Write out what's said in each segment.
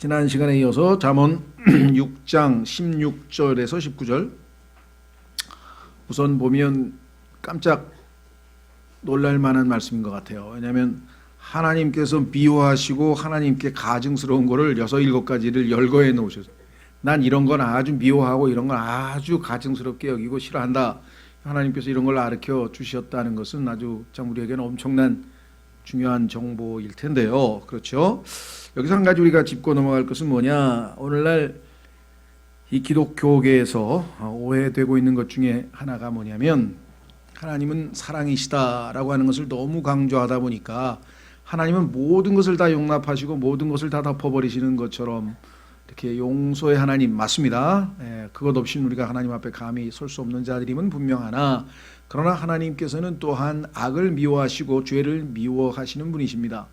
지난 시간에 이어서 잠언 6장 16절에서 19절 우선 보면 깜짝 놀랄 만한 말씀인 것 같아요. 왜냐하면 하나님께서 미워하시고 하나님께 가증스러운 거를 6, 7가지를 열거해 놓으셨어요. 난 이런 건 아주 미워하고 이런 건 아주 가증스럽게 여기고 싫어한다. 하나님께서 이런 걸 가르쳐 주셨다는 것은 아주 참 우리에게는 엄청난 중요한 정보일 텐데요. 그렇죠? 여기서 한 가지 우리가 짚고 넘어갈 것은 뭐냐? 오늘날 이 기독교계에서 오해되고 있는 것 중에 하나가 뭐냐면 하나님은 사랑이시다라고 하는 것을 너무 강조하다 보니까 하나님은 모든 것을 다 용납하시고 모든 것을 다 덮어버리시는 것처럼 이렇게 용서의 하나님 맞습니다. 그것 없이 우리가 하나님 앞에 감히 설 수 없는 자들임은 분명하나 그러나 하나님께서는 또한 악을 미워하시고 죄를 미워하시는 분이십니다.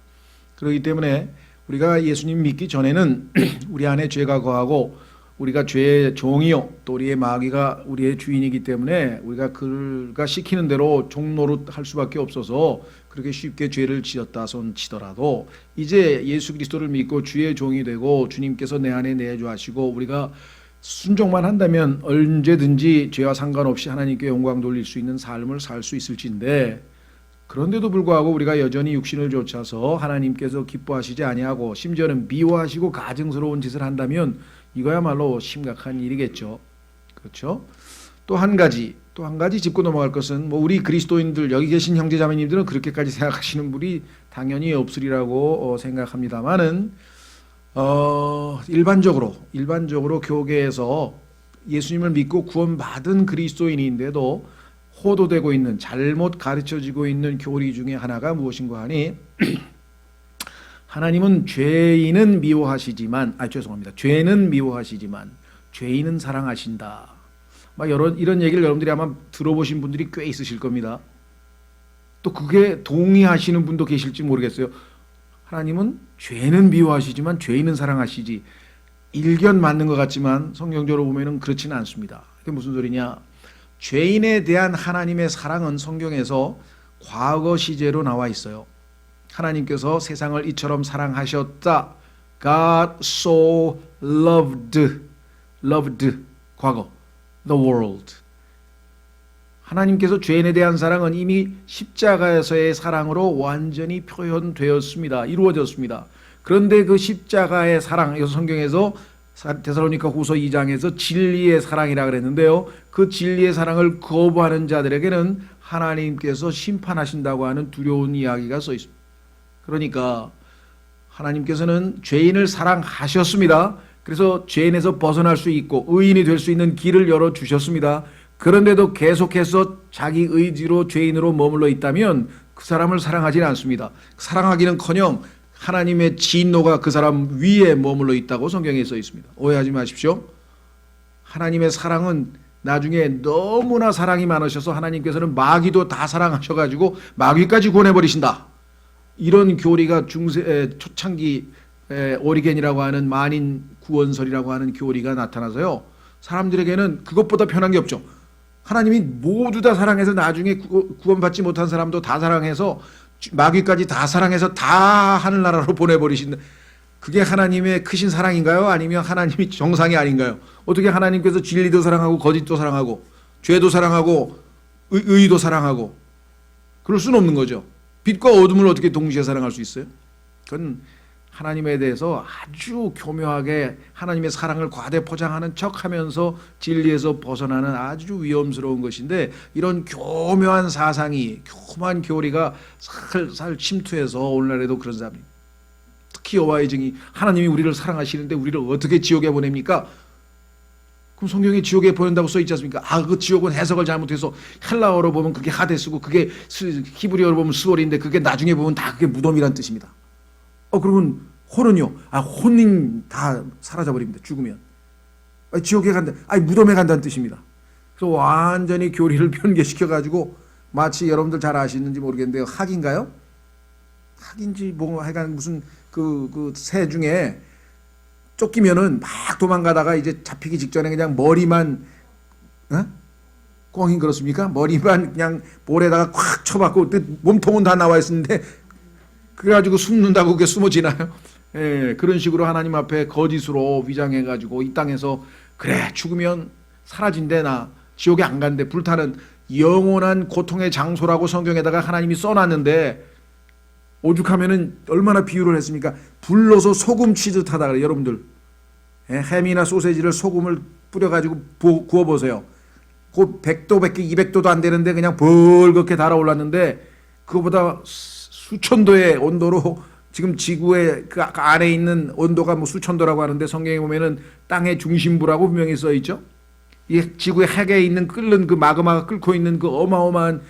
그렇기 때문에 우리가 예수님 믿기 전에는 우리 안에 죄가 거하고 우리가 죄의 종이요 또 우리의 마귀가 우리의 주인이기 때문에 우리가 그가 시키는 대로 종노릇 할 수밖에 없어서 그렇게 쉽게 죄를 지었다 손 치더라도 이제 예수 그리스도를 믿고 주의 종이 되고 주님께서 내 안에 내주하시고 우리가 순종만 한다면 언제든지 죄와 상관없이 하나님께 영광 돌릴 수 있는 삶을 살 수 있을진데 그런데도 불구하고 우리가 여전히 육신을 쫓아서 하나님께서 기뻐하시지 아니하고 심지어는 미워하시고 가증스러운 짓을 한다면 이거야말로 심각한 일이겠죠. 그렇죠? 또 한 가지 짚고 넘어갈 것은 뭐 우리 그리스도인들 여기 계신 형제자매님들은 그렇게까지 생각하시는 분이 당연히 없으리라고 생각합니다만은 일반적으로 교계에서 예수님을 믿고 구원받은 그리스도인인데도 호도되고 있는 잘못 가르쳐지고 있는 교리 중에 하나가 무엇인가 하니 하나님은 죄는 미워하시지만 죄인은 사랑하신다. 막 이런 얘기를 여러분들이 아마 들어보신 분들이 꽤 있으실 겁니다. 또 그게 동의하시는 분도 계실지 모르겠어요. 하나님은 죄는 미워하시지만 죄인은 사랑하시지. 일견 맞는 것 같지만 성경적으로 보면은 그렇지는 않습니다. 그게 무슨 소리냐? 죄인에 대한 하나님의 사랑은 성경에서 과거 시제로 나와 있어요. 하나님께서 세상을 이처럼 사랑하셨다. God so loved 과거 the world. 하나님께서 죄인에 대한 사랑은 이미 십자가에서의 사랑으로 완전히 표현되었습니다. 이루어졌습니다. 그런데 그 십자가의 사랑, 이 성경에서 데살로니가 후서 2장에서 진리의 사랑이라 그랬는데요. 그 진리의 사랑을 거부하는 자들에게는 하나님께서 심판하신다고 하는 두려운 이야기가 써 있습니다. 그러니까 하나님께서는 죄인을 사랑하셨습니다. 그래서 죄인에서 벗어날 수 있고 의인이 될 수 있는 길을 열어주셨습니다. 그런데도 계속해서 자기 의지로 죄인으로 머물러 있다면 그 사람을 사랑하지는 않습니다. 사랑하기는커녕 하나님의 진노가 그 사람 위에 머물러 있다고 성경에 써 있습니다. 오해하지 마십시오. 하나님의 사랑은 나중에 너무나 사랑이 많으셔서 하나님께서는 마귀도 다 사랑하셔가지고 마귀까지 구원해버리신다. 이런 교리가 초창기 오리겐이라고 하는 만인 구원설이라고 하는 교리가 나타나서요. 사람들에게는 그것보다 편한 게 없죠. 하나님이 모두 다 사랑해서 나중에 구원받지 못한 사람도 다 사랑해서 마귀까지 다 사랑해서 다 하늘나라로 보내버리신다. 그게 하나님의 크신 사랑인가요? 아니면 하나님이 정상이 아닌가요? 어떻게 하나님께서 진리도 사랑하고 거짓도 사랑하고 죄도 사랑하고 의도 사랑하고 그럴 수는 없는 거죠. 빛과 어둠을 어떻게 동시에 사랑할 수 있어요? 그건 하나님에 대해서 아주 교묘하게 하나님의 사랑을 과대 포장하는 척하면서 진리에서 벗어나는 아주 위험스러운 것인데 이런 교묘한 사상이 교묘한 교리가 살살 침투해서 오늘날에도 그런 사람이 특히 여호와의 증인 하나님이 우리를 사랑하시는데 우리를 어떻게 지옥에 보냅니까? 그럼 성경에 지옥에 보낸다고 써있지 않습니까? 그 지옥은 해석을 잘못해서 헬라어로 보면 그게 하데스고 그게 히브리어로 보면 스월인데 그게 나중에 보면 다 그게 무덤이란 뜻입니다. 그러면 혼은요? 혼인 다 사라져버립니다. 죽으면. 지옥에 간다. 무덤에 간다는 뜻입니다. 그래서 완전히 교리를 변개시켜가지고 마치 여러분들 잘 아시는지 모르겠는데요. 학인가요? 학인지 뭐 하여간 무슨 그 새 중에 쫓기면은 막 도망가다가 이제 잡히기 직전에 그냥 머리만 꽁인 그렇습니까? 머리만 그냥 볼에다가 콱 쳐박고 몸통은 다 나와 있었는데 그래가지고 숨는다고 그게 숨어지나요? 예, 그런 식으로 하나님 앞에 거짓으로 위장해가지고 이 땅에서 그래 죽으면 사라진대 나 지옥에 안 간대 불타는 영원한 고통의 장소라고 성경에다가 하나님이 써놨는데 오죽하면은 얼마나 비유를 했습니까? 불러서 소금 치듯 하다 그래 여러분들. 예, 햄이나 소세지를 소금을 뿌려가지고 구워보세요. 그 100도, 200도도 안 되는데 그냥 벌겋게 달아올랐는데 그거보다 수천도의 온도로 지금 지구의 그 안에 있는 온도가 뭐 수천도라고 하는데 성경에 보면은 땅의 중심부라고 분명히 써 있죠. 이 지구의 핵에 있는 끓는 그 마그마가 끓고 있는 그 어마어마한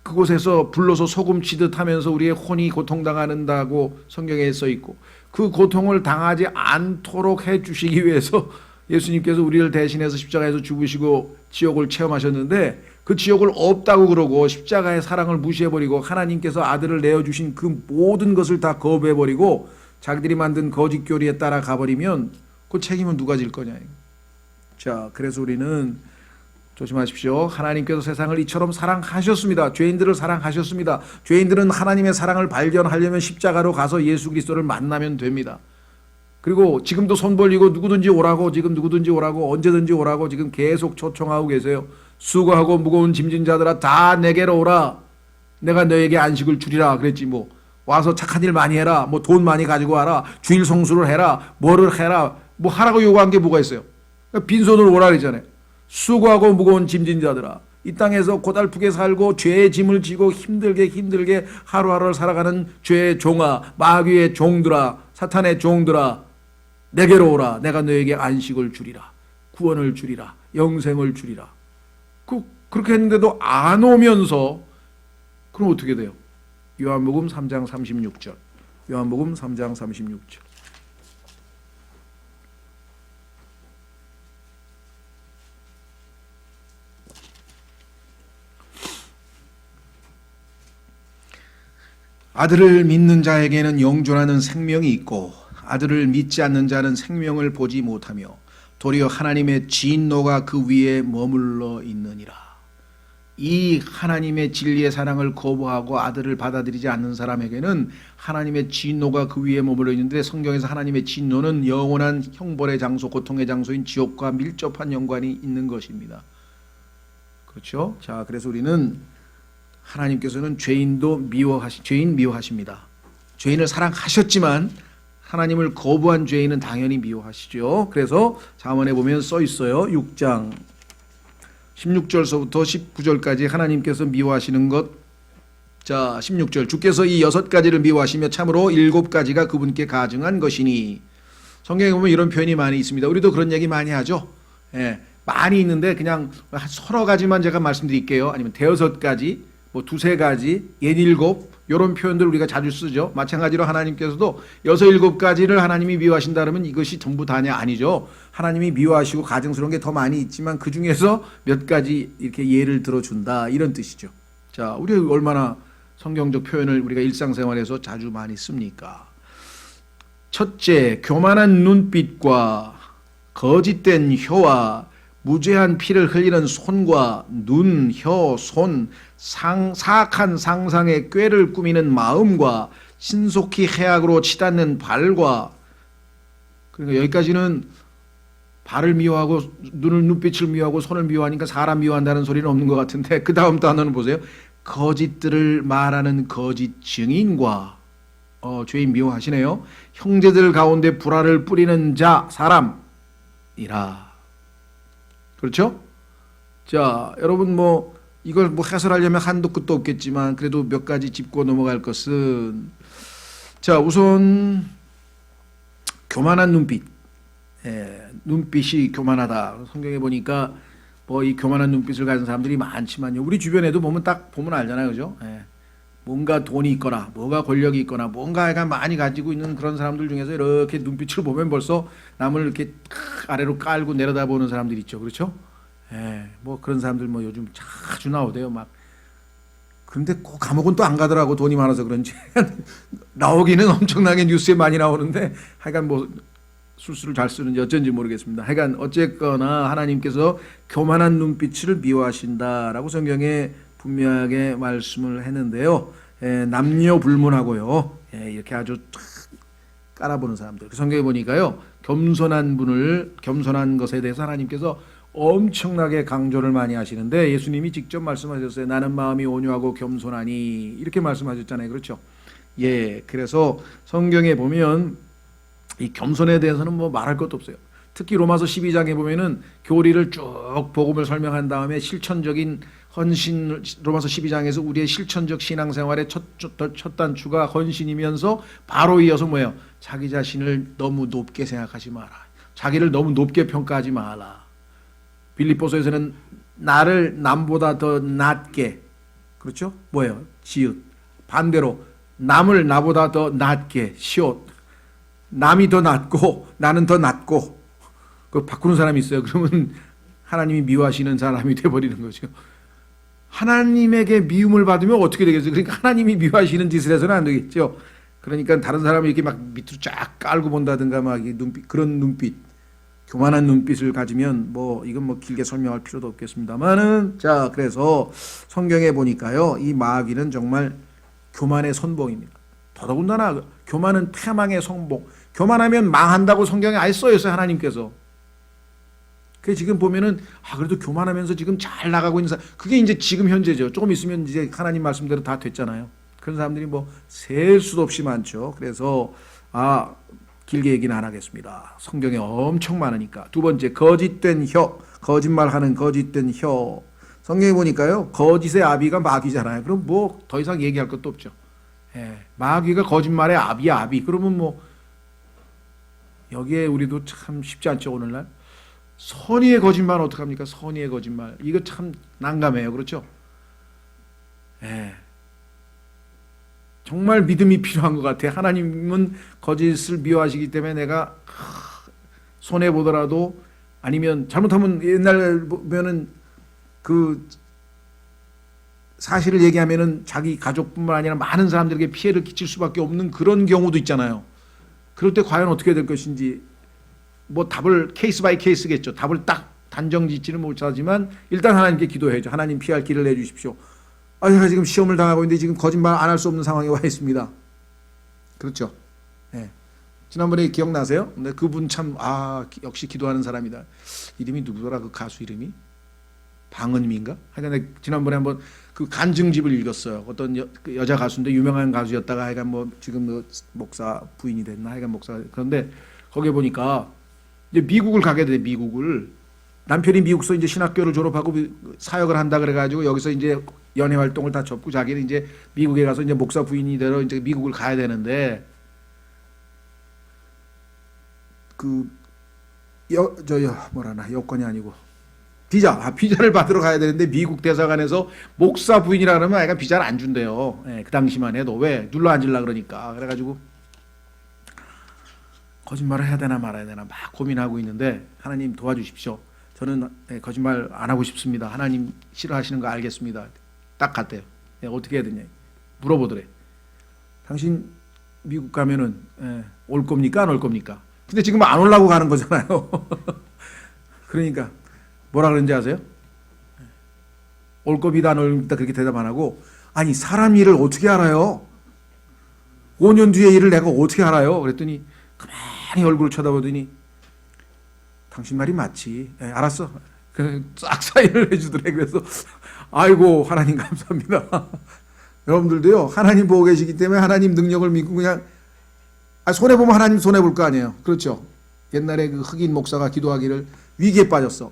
그곳에서 불러서 소금 치듯 하면서 우리의 혼이 고통당한다고 성경에 써 있고 그 고통을 당하지 않도록 해 주시기 위해서 예수님께서 우리를 대신해서 십자가에서 죽으시고 지옥을 체험하셨는데 그 지옥을 없다고 그러고 십자가의 사랑을 무시해버리고 하나님께서 아들을 내어주신 그 모든 것을 다 거부해버리고 자기들이 만든 거짓 교리에 따라 가버리면 그 책임은 누가 질 거냐. 자, 그래서 우리는 조심하십시오. 하나님께서 세상을 이처럼 사랑하셨습니다. 죄인들을 사랑하셨습니다. 죄인들은 하나님의 사랑을 발견하려면 십자가로 가서 예수 그리스도를 만나면 됩니다. 그리고 지금도 손 벌리고 누구든지 오라고 지금 누구든지 오라고 언제든지 오라고 지금 계속 초청하고 계세요. 수고하고 무거운 짐진 자들아 다 내게로 오라. 내가 너에게 안식을 주리라 그랬지 뭐. 와서 착한 일 많이 해라. 뭐 돈 많이 가지고 와라. 주일 성수를 해라. 뭐를 해라. 뭐 하라고 요구한 게 뭐가 있어요. 빈손으로 오라 그랬잖아요. 수고하고 무거운 짐진 자들아 이 땅에서 고달프게 살고 죄의 짐을 지고 힘들게 하루하루를 살아가는 죄의 종아 마귀의 종들아 사탄의 종들아 내게로 오라. 내가 너에게 안식을 주리라. 구원을 주리라. 영생을 주리라. 그렇게 했는데도 안 오면서 그럼 어떻게 돼요? 요한복음 3장 36절. 요한복음 3장 36절. 아들을 믿는 자에게는 영존하는 생명이 있고 아들을 믿지 않는 자는 생명을 보지 못하며 도리어 하나님의 진노가 그 위에 머물러 있느니라. 이 하나님의 진리의 사랑을 거부하고 아들을 받아들이지 않는 사람에게는 하나님의 진노가 그 위에 머물러 있는데 성경에서 하나님의 진노는 영원한 형벌의 장소, 고통의 장소인 지옥과 밀접한 연관이 있는 것입니다. 그렇죠? 자, 그래서 우리는 하나님께서는 죄인 미워하십니다. 죄인을 사랑하셨지만 하나님을 거부한 죄인은 당연히 미워하시죠. 그래서 잠언에 보면 써 있어요. 6장 16절서부터 19절까지 하나님께서 미워하시는 것. 자, 16절 주께서 이 6가지를 미워하시며 참으로 7가지가 그분께 가증한 것이니. 성경에 보면 이런 표현이 많이 있습니다. 우리도 그런 얘기 많이 하죠. 예, 많이 있는데 그냥 서너 가지만 제가 말씀드릴게요. 아니면 대여섯 가지, 뭐 두세 가지, 옛일곱 이런 표현들 우리가 자주 쓰죠. 마찬가지로 하나님께서도 6, 7가지를 하나님이 미워하신다 그러면 이것이 전부 다냐? 아니죠. 하나님이 미워하시고 가증스러운 게 더 많이 있지만 그 중에서 몇 가지 이렇게 예를 들어준다 이런 뜻이죠. 자, 우리 얼마나 성경적 표현을 우리가 일상생활에서 자주 많이 씁니까? 첫째, 교만한 눈빛과 거짓된 혀와 무죄한 피를 흘리는 손과 눈, 혀, 손, 사악한 상상의 꾀를 꾸미는 마음과 신속히 해악으로 치닫는 발과. 그러니까 여기까지는 발을 미워하고 눈빛을 미워하고 손을 미워하니까 사람 미워한다는 소리는 없는 것 같은데 그 다음 단어는 보세요. 거짓들을 말하는 거짓 증인과 죄인 미워하시네요. 형제들 가운데 불화를 뿌리는 자 사람이라. 그렇죠? 자, 여러분 뭐 이걸 뭐 해설하려면 한도 끝도 없겠지만 그래도 몇 가지 짚고 넘어갈 것은, 자, 우선 교만한 눈빛. 눈빛이 교만하다. 성경에 보니까 뭐 이 교만한 눈빛을 가진 사람들이 많지만요. 우리 주변에도 딱 보면 알잖아요. 그죠? 뭔가 돈이 있거나 뭐가 권력이 있거나 뭔가 약간 많이 가지고 있는 그런 사람들 중에서 이렇게 눈빛을 보면 벌써 남을 이렇게 아래로 깔고 내려다보는 사람들 있죠. 그렇죠? 뭐 그런 사람들 뭐 요즘 자주 나오대요. 막. 그런데 꼭 감옥은 또 안 가더라고. 돈이 많아서 그런지. 나오기는 엄청나게 뉴스에 많이 나오는데 하여간 뭐 술수를 잘 쓰는지 어쩐지 모르겠습니다. 하여간 어쨌거나 하나님께서 교만한 눈빛을 미워하신다라고 성경에 분명하게 말씀을 했는데요. 남녀 불문하고요. 이렇게 아주 깔아보는 사람들. 그 성경에 보니까요, 겸손한 것에 대해서 하나님께서 엄청나게 강조를 많이 하시는데 예수님이 직접 말씀하셨어요. 나는 마음이 온유하고 겸손하니 이렇게 말씀하셨잖아요. 그렇죠? 예, 그래서 성경에 보면 이 겸손에 대해서는 뭐 말할 것도 없어요. 특히 로마서 12장에 보면은 교리를 쭉 복음을 설명한 다음에 실천적인 헌신, 로마서 12장에서 우리의 실천적 신앙생활의 첫 단추가 헌신이면서 바로 이어서 뭐예요? 자기 자신을 너무 높게 생각하지 마라. 자기를 너무 높게 평가하지 마라. 빌립보서에서는 나를 남보다 더 낮게, 그렇죠? 뭐예요? 지읒. 반대로 남을 나보다 더 낮게, 시옷. 남이 더 낮고 나는 더 낮고, 그 바꾸는 사람이 있어요. 그러면 하나님이 미워하시는 사람이 돼버리는 거죠. 하나님에게 미움을 받으면 어떻게 되겠어요? 그러니까 하나님이 미워하시는 짓을 해서는 안 되겠죠. 그러니까 다른 사람을 이렇게 막 밑으로 쫙 깔고 본다든가 막 눈빛, 그런 눈빛, 교만한 눈빛을 가지면 뭐 이건 뭐 길게 설명할 필요도 없겠습니다만은, 자, 그래서 성경에 보니까요, 이 마귀는 정말 교만의 선봉입니다. 더더군다나 교만은 패망의 선봉. 교만하면 망한다고 성경에 아예 써 있어요, 하나님께서. 그 지금 보면은 그래도 교만하면서 지금 잘 나가고 있는 사람, 그게 이제 지금 현재죠. 조금 있으면 이제 하나님 말씀대로 다 됐잖아요. 그런 사람들이 뭐 셀 수도 없이 많죠. 그래서 길게 얘기는 안 하겠습니다. 성경에 엄청 많으니까. 두 번째, 거짓된 혀, 거짓말하는 거짓된 혀. 성경에 보니까요, 거짓의 아비가 마귀잖아요. 그럼 뭐 더 이상 얘기할 것도 없죠. 예, 마귀가 거짓말의 아비야, 아비. 그러면 뭐 여기에 우리도 참 쉽지 않죠, 오늘날. 선의의 거짓말은 어떡합니까? 선의의 거짓말. 이거 참 난감해요. 그렇죠? 예. 정말 믿음이 필요한 것 같아요. 하나님은 거짓을 미워하시기 때문에 내가 손해보더라도, 아니면 잘못하면 옛날 보면은 그 사실을 얘기하면은 자기 가족뿐만 아니라 많은 사람들에게 피해를 끼칠 수밖에 없는 그런 경우도 있잖아요. 그럴 때 과연 어떻게 될 것인지, 뭐 답을 케이스 바이 케이스겠죠. 답을 딱 단정 짓지는 못하지만 일단 하나님께 기도해야죠. 하나님 피할 길을 내주십시오. 제가 지금 시험을 당하고 있는데 지금 거짓말 안 할 수 없는 상황에 와 있습니다. 그렇죠? 네. 지난번에 기억나세요? 근데 그분 참 역시 기도하는 사람이다. 이름이 누구더라? 그 가수 이름이? 방은임인가? 하여간 지난번에 한번 그 간증집을 읽었어요. 어떤 그 여자 가수인데 유명한 가수였다가 하여간 뭐 지금 목사 부인이 됐나? 하여간 목사. 그런데 거기에 보니까 이제 미국을 가게 돼. 미국을 남편이 미국서 이제 신학교를 졸업하고 사역을 한다 그래가지고 여기서 이제 연애 활동을 다 접고 자기는 이제 미국에 가서 이제 목사 부인이 되러 이제 미국을 가야 되는데, 여권이 아니고 비자를 받으러 가야 되는데 미국 대사관에서 목사 부인이라 그러면 아이가 비자를 안 준대요. 예, 그 당시만 해도. 왜? 눌러 앉으려 그러니까. 그래가지고 거짓말을 해야 되나 말아야 되나 막 고민하고 있는데, 하나님 도와주십시오. 저는 거짓말 안 하고 싶습니다. 하나님 싫어하시는 거 알겠습니다. 딱 갔대요. 어떻게 해야 되냐 물어보더래. 당신 미국 가면은 올 겁니까 안 올 겁니까? 근데 지금 안 오려고 가는 거잖아요. 그러니까 뭐라 그런지 아세요? 올 겁니다 안 올 겁니다 그렇게 대답 안 하고, 아니 사람 일을 어떻게 알아요? 5년 뒤의 일을 내가 어떻게 알아요? 그랬더니 가만히 얼굴을 쳐다보더니 당신 말이 맞지. 알았어. 싹 사인을 해주더래. 그래서 아이고 하나님 감사합니다. 여러분들도요, 하나님 보고 계시기 때문에 하나님 능력을 믿고 그냥 손해보면 하나님 손해볼 거 아니에요. 그렇죠? 옛날에 그 흑인 목사가 기도하기를 위기에 빠졌어.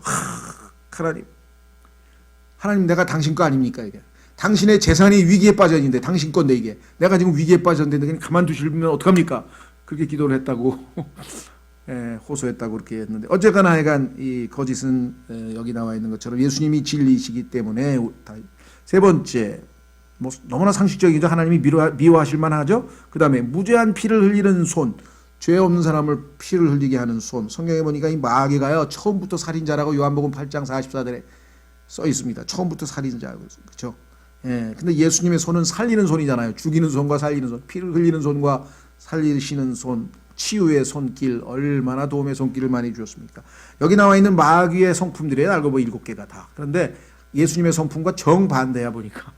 하나님 내가 당신 거 아닙니까? 이게 당신의 재산이 위기에 빠져 있는데 당신 건데 이게 내가 지금 위기에 빠졌는데 그냥 가만두시면 어떡합니까? 그렇게 기도를 했다고 호소했다고 그렇게 했는데, 어쨌거나 하여간 이 거짓은 여기 나와 있는 것처럼 예수님이 진리이시기 때문에. 세 번째, 뭐 너무나 상식적이죠. 하나님이 미워하실 만하죠. 그 다음에 무죄한 피를 흘리는 손, 죄 없는 사람을 피를 흘리게 하는 손. 성경에 보니까 이 마귀가요 처음부터 살인자라고 요한복음 8장 44절에 써 있습니다. 처음부터 살인자, 그렇죠? 근데 예수님의 손은 살리는 손이잖아요. 죽이는 손과 살리는 손, 피를 흘리는 손과 살리시는 손, 치유의 손길, 얼마나 도움의 손길을 많이 주었습니까? 여기 나와 있는 마귀의 성품들이 알고 보니 7개가 다. 그런데 예수님의 성품과 정반대야 보니까.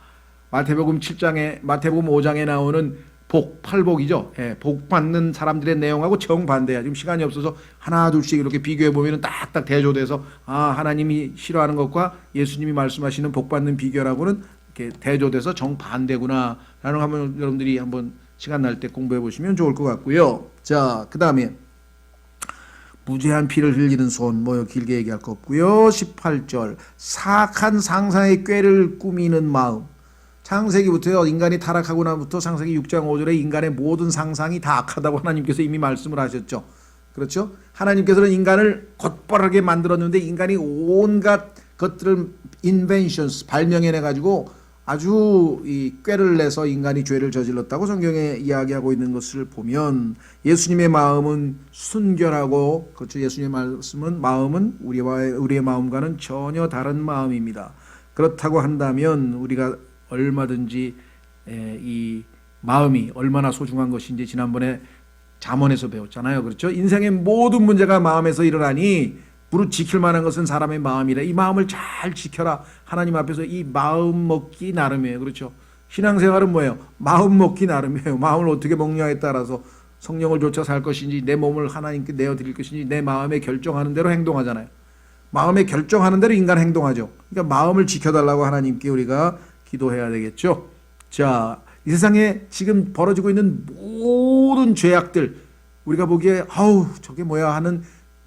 마태복음 5장에 나오는 팔복이죠. 예, 복 받는 사람들의 내용하고 정반대야. 지금 시간이 없어서 하나 둘씩 이렇게 비교해 보면은 딱딱 대조돼서 하나님이 싫어하는 것과 예수님이 말씀하시는 복 받는 비결하고는 이렇게 대조돼서 정반대구나라는 거 한번 여러분들이 한번 시간 날 때 공부해 보시면 좋을 것 같고요. 자, 그다음에 무죄한 피를 흘리는 손, 길게 얘기할 거 없고요. 18절, 사악한 상상의 꾀를 꾸미는 마음. 창세기부터요, 인간이 타락하고 나부터 창세기 6장 5절에 인간의 모든 상상이 다 악하다고 하나님께서 이미 말씀을 하셨죠. 그렇죠? 하나님께서는 인간을 곧바르게 만들었는데 인간이 온갖 것들을 inventions, 발명해내가지고 아주 이 꾀를 내서 인간이 죄를 저질렀다고 성경에 이야기하고 있는 것을 보면 예수님의 마음은 순결하고, 그렇죠, 예수님의 말씀은 마음은 우리의 마음과는 전혀 다른 마음입니다. 그렇다고 한다면 우리가 얼마든지 이 마음이 얼마나 소중한 것인지 지난번에 잠언에서 배웠잖아요. 그렇죠? 인생의 모든 문제가 마음에서 일어나니 무릇 지킬 만한 것은 사람의 마음이라. 이 마음을 잘 지켜라. 하나님 앞에서 이 마음 먹기 나름이에요. 그렇죠? 신앙생활은 뭐예요? 마음 먹기 나름이에요. 마음을 어떻게 먹냐에 따라서 성령을 쫓아 살 것인지 내 몸을 하나님께 내어드릴 것인지 내 마음에 결정하는 대로 행동하잖아요. 마음에 결정하는 대로 인간 행동하죠. 그러니까 마음을 지켜달라고 하나님께 우리가 기도해야 되겠죠. 자, 이 세상에 지금 벌어지고 있는 모든 죄악들, 우리가 보기에 저게 뭐야 하는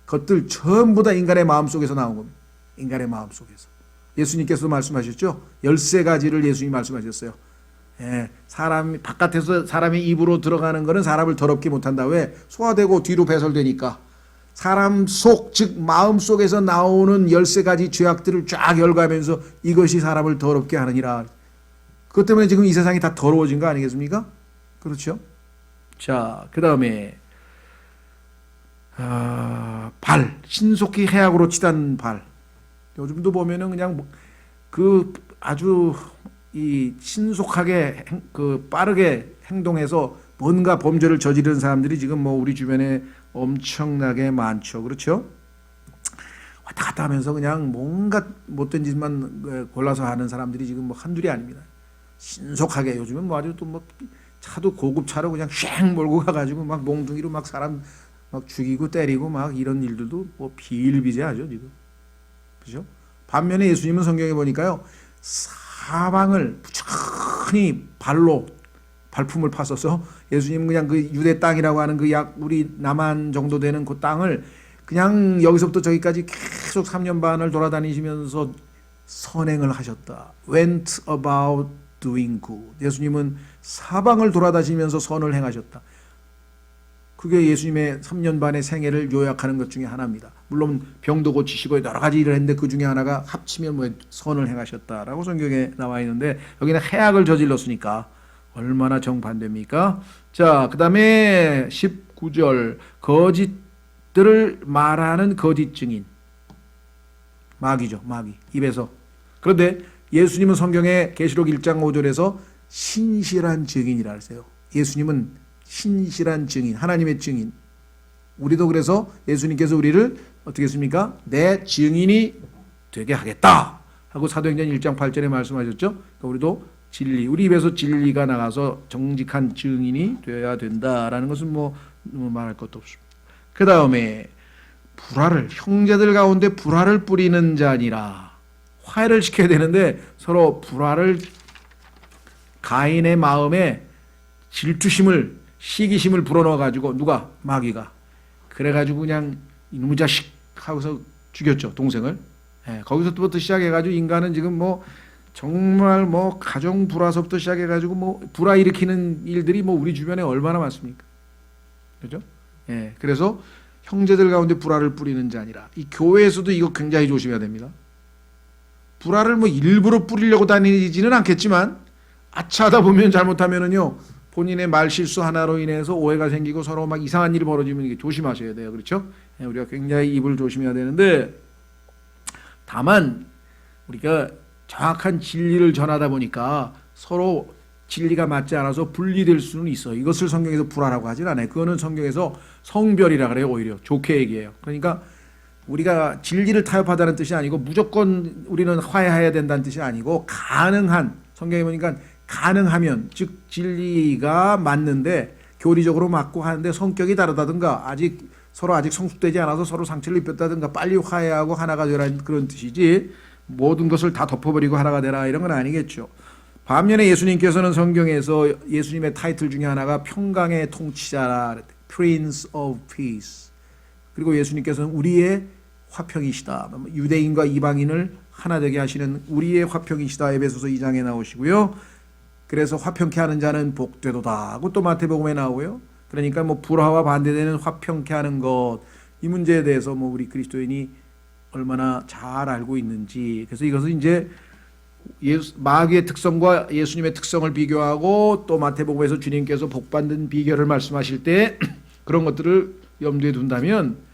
것들 전부 다 인간의 마음속에서 나온 겁니다. 인간의 마음속에서. 예수님께서도 말씀하셨죠. 13가지를 예수님이 말씀하셨어요. 바깥에서 사람이 입으로 들어가는 거는 사람을 더럽게 못한다. 왜? 소화되고 뒤로 배설되니까. 사람 속, 즉 마음 속에서 나오는 13가지 죄악들을 쫙 열거하면서 이것이 사람을 더럽게 하느니라. 그것 때문에 지금 이 세상이 다 더러워진 거 아니겠습니까? 그렇죠? 자, 그 다음에 신속히 해악으로 치닫는 발. 요즘도 보면은 그냥 아주 이 신속하게 빠르게 행동해서 뭔가 범죄를 저지르는 사람들이 지금 우리 주변에 엄청나게 많죠. 그렇죠? 왔다 갔다 하면서 그냥 뭔가 못된 짓만 골라서 하는 사람들이 지금 한둘이 아닙니다. 신속하게 요즘은 아주 또 차도 고급 차로 그냥 쉥 몰고 가가지고 몽둥이로 사람 죽이고 때리고 이런 일들도 비일비재하죠 지금. 그죠? 반면에 예수님은 성경에 보니까요, 사방을 부지런히 발품을 파서서 예수님은 그냥 그 유대 땅이라고 하는 우리 남한 정도 되는 그 땅을 그냥 여기서부터 저기까지 계속 3년 반을 돌아다니시면서 선행을 하셨다. Went about doing good. 예수님은 사방을 돌아다니면서 선을 행하셨다. 그게 예수님의 3년 반의 생애를 요약하는 것 중에 하나입니다. 물론 병도 고치시고 여러 가지 일을 했는데 그 중에 하나가 합치면 선을 행하셨다라고 성경에 나와 있는데 여기는 해악을 저질렀으니까 얼마나 정반대입니까? 자, 그 다음에 19절, 거짓들을 말하는 거짓 증인. 마귀죠, 마귀. 입에서. 그런데 예수님은 성경에 계시록 1장 5절에서 신실한 증인이라 했어요. 예수님은 신실한 증인, 하나님의 증인. 우리도 그래서 예수님께서 우리를 어떻게 했습니까? 내 증인이 되게 하겠다 하고 사도행전 1장 8절에 말씀하셨죠. 그러니까 우리도 우리 입에서 진리가 나가서 정직한 증인이 되어야 된다라는 것은 말할 것도 없습니다. 그 다음에 형제들 가운데 불화를 뿌리는 자니라. 화해를 시켜야 되는데 서로 불화를, 가인의 마음에 질투심을, 시기심을 불어넣어가지고 누가? 마귀가. 그래가지고 그냥 이놈의 자식 하고서 죽였죠, 동생을. 거기서부터 시작해가지고 인간은 지금 정말 가정 불화서부터 시작해가지고 불화 일으키는 일들이 우리 주변에 얼마나 많습니까? 그죠? 그래서 형제들 가운데 불화를 뿌리는 자니라. 이 교회에서도 이거 굉장히 조심해야 됩니다. 불화를 일부러 뿌리려고 다니지는 않겠지만 아차하다 보면 잘못하면은요 본인의 말 실수 하나로 인해서 오해가 생기고 서로 이상한 일이 벌어지면 이게 조심하셔야 돼요. 그렇죠? 우리가 굉장히 입을 조심해야 되는데, 다만 우리가 정확한 진리를 전하다 보니까 서로 진리가 맞지 않아서 분리될 수는 있어요. 이것을 성경에서 불화라고 하진 않아요. 그거는 성경에서 성별이라 그래요. 오히려 좋게 얘기해요. 그러니까 우리가 진리를 타협하다는 뜻이 아니고 무조건 우리는 화해해야 된다는 뜻이 아니고 가능한, 성경에 보니까 가능하면, 즉 진리가 맞는데 교리적으로 맞고 하는데 성격이 다르다든가 서로 아직 성숙되지 않아서 서로 상처를 입혔다든가 빨리 화해하고 하나가 되라는 그런 뜻이지, 모든 것을 다 덮어버리고 하나가 되라 이런 건 아니겠죠. 반면에 예수님께서는 성경에서 예수님의 타이틀 중에 하나가 평강의 통치자라, Prince of Peace. 그리고 예수님께서는 우리의 화평이시다. 유대인과 이방인을 하나 되게 하시는 우리의 화평이시다. 에베소서 2장에 나오시고요. 그래서 화평케 하는 자는 복되도다 하고 또 마태복음에 나오고요. 그러니까 뭐 불화와 반대되는 화평케 하는 것, 이 문제에 대해서 뭐 우리 그리스도인이 얼마나 잘 알고 있는지. 그래서 이것은 이제 마귀의 특성과 예수님의 특성을 비교하고 또 마태복음에서 주님께서 복받는 비결을 말씀하실 때 그런 것들을 염두에 둔다면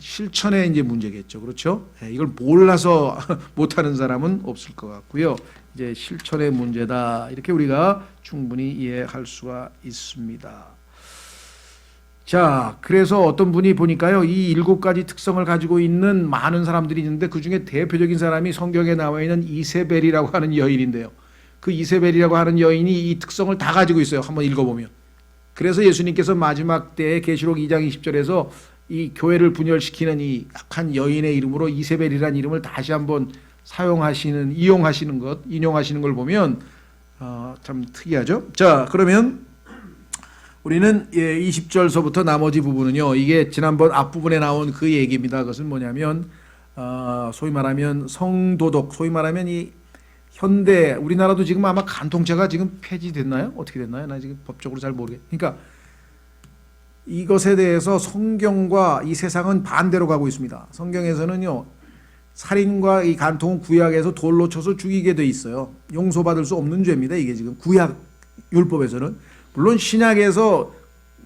실천의 이제 문제겠죠. 그렇죠? 이걸 몰라서 못하는 사람은 없을 것 같고요. 이제 실천의 문제다. 이렇게 우리가 충분히 이해할 수가 있습니다. 자, 그래서 어떤 분이 보니까요, 이 7가지 특성을 가지고 있는 많은 사람들이 있는데 그 중에 대표적인 사람이 성경에 나와 있는 이세벨이라고 하는 여인인데요. 그 이세벨이라고 하는 여인이 이 특성을 다 가지고 있어요. 한번 읽어보면. 그래서 예수님께서 마지막 때에 계시록 2장 20절에서 이 교회를 분열시키는 이 악한 여인의 이름으로 이세벨이라는 이름을 다시 한번 이용하시는 걸 보면 참 특이하죠. 자, 그러면 우리는 20절서부터 나머지 부분은요, 이게 지난번 앞부분에 나온 그 얘기입니다. 그것은 뭐냐면 소위 말하면 성도덕, 소위 말하면 이 현대 우리나라도 지금 아마 간통죄가 지금 폐지됐나요? 어떻게 됐나요? 나 지금 법적으로 잘 모르겠. 그러니까 이것에 대해서 성경과 이 세상은 반대로 가고 있습니다. 성경에서는요, 살인과 이 간통은 구약에서 돌로 쳐서 죽이게 돼 있어요. 용서받을 수 없는 죄입니다. 이게 지금 구약 율법에서는. 물론 신약에서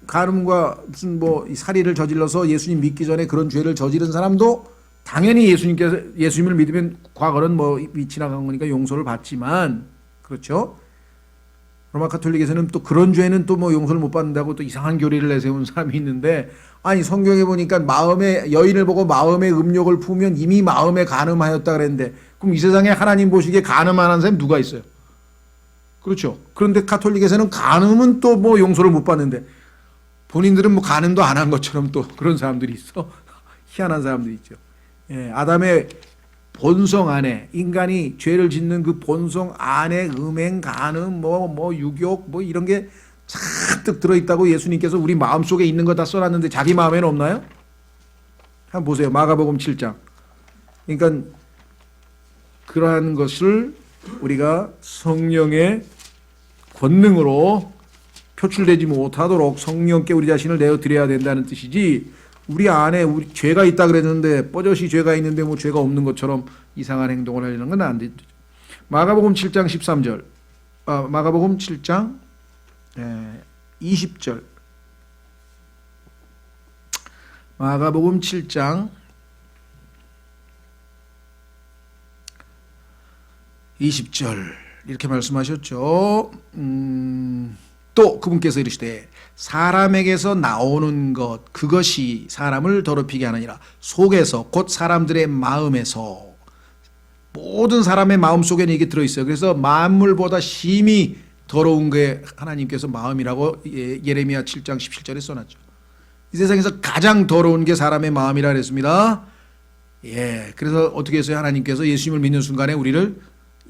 간음과 무슨 이 살인을 저질러서 예수님 믿기 전에 그런 죄를 저지른 사람도 당연히 예수님을 믿으면 과거는 지나간 거니까 용서를 받지만, 그렇죠? 로마 카톨릭에서는 또 그런 죄는 또 용서를 못 받는다고 또 이상한 교리를 내세운 사람이 있는데, 아니 성경에 보니까 여인을 보고 마음의 음욕을 품으면 이미 마음에 간음하였다 그랬는데, 그럼 이 세상에 하나님 보시기에 간음 안 한 사람이 누가 있어요? 그렇죠. 그런데 카톨릭에서는 간음은 또 용서를 못 받는데 본인들은 간음도 안 한 것처럼 또 그런 사람들이 있어. 희한한 사람들이 있죠. 아담의 본성 안에, 인간이 죄를 짓는 그 본성 안에 음행, 간음, 유욕, 이런 게 잔뜩 들어있다고 예수님께서 우리 마음속에 있는 거 다 써놨는데 자기 마음에는 없나요? 한번 보세요. 마가복음 7장. 그러니까 그러한 것을 우리가 성령의 권능으로 표출되지 못하도록 성령께 우리 자신을 내어드려야 된다는 뜻이지, 우리 안에 죄가 있다 그랬는데 뻐젓이 죄가 있는데 죄가 없는 것처럼 이상한 행동을 하려는 건 안 되죠. 마가복음 7장 13절, 마가복음 7장 20절, 마가복음 7장 20절 이렇게 말씀하셨죠. 또 그분께서 이르시되 사람에게서 나오는 것 그것이 사람을 더럽히게 하느니라. 속에서 곧 사람들의 마음에서. 모든 사람의 마음 속에는 이게 들어있어요. 그래서 만물보다 심히 더러운 게 하나님께서 마음이라고 예레미야 7장 17절에 써놨죠. 이 세상에서 가장 더러운 게 사람의 마음이라 그랬습니다. 그래서 어떻게 해서요? 하나님께서 예수님을 믿는 순간에 우리를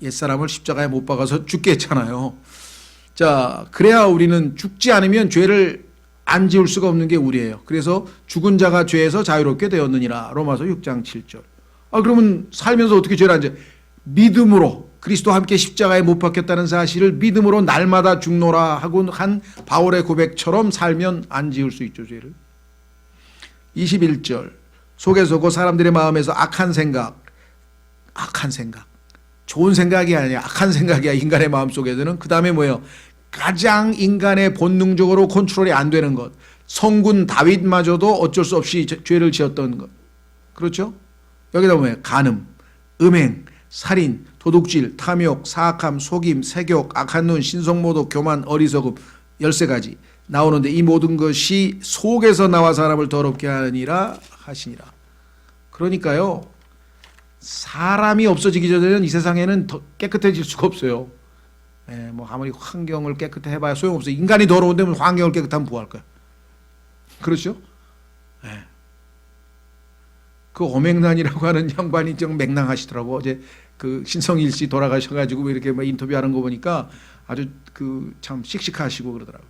옛사람을 십자가에 못 박아서 죽게 했잖아요. 자, 그래야 우리는 죽지 않으면 죄를 안 지을 수가 없는 게 우리예요. 그래서 죽은 자가 죄에서 자유롭게 되었느니라. 로마서 6장 7절. 그러면 살면서 어떻게 죄를 안 져? 믿음으로 그리스도와 함께 십자가에 못 박혔다는 사실을 믿음으로 날마다 죽노라 하고 한 바울의 고백처럼 살면 안 지을 수 있죠, 죄를. 21절. 속에서 그 사람들의 마음에서 악한 생각. 좋은 생각이 아니야. 악한 생각이야. 인간의 마음속에서는. 그 다음에 뭐예요? 가장 인간의 본능적으로 컨트롤이 안 되는 것. 성군 다윗마저도 어쩔 수 없이 죄를 지었던 것. 그렇죠? 여기다 보면 간음, 음행, 살인, 도둑질, 탐욕, 사악함, 속임, 세욕, 악한 눈, 신성모독, 교만, 어리석음 13가지 나오는데 이 모든 것이 속에서 나와 사람을 더럽게 하니라 하시니라. 그러니까요. 사람이 없어지기 전에는 이 세상에는 더 깨끗해질 수가 없어요. 뭐 아무리 환경을 깨끗해 해봐야 소용없어. 인간이 더러운데 뭐 환경을 깨끗하면 뭐 할 거야? 그렇죠? 예. 그 오맹란이라고 하는 양반이 좀 맹랑하시더라고. 어제 그 신성일 씨 돌아가셔가지고 이렇게 막 인터뷰하는 거 보니까 아주 그 참 씩씩하시고 그러더라고.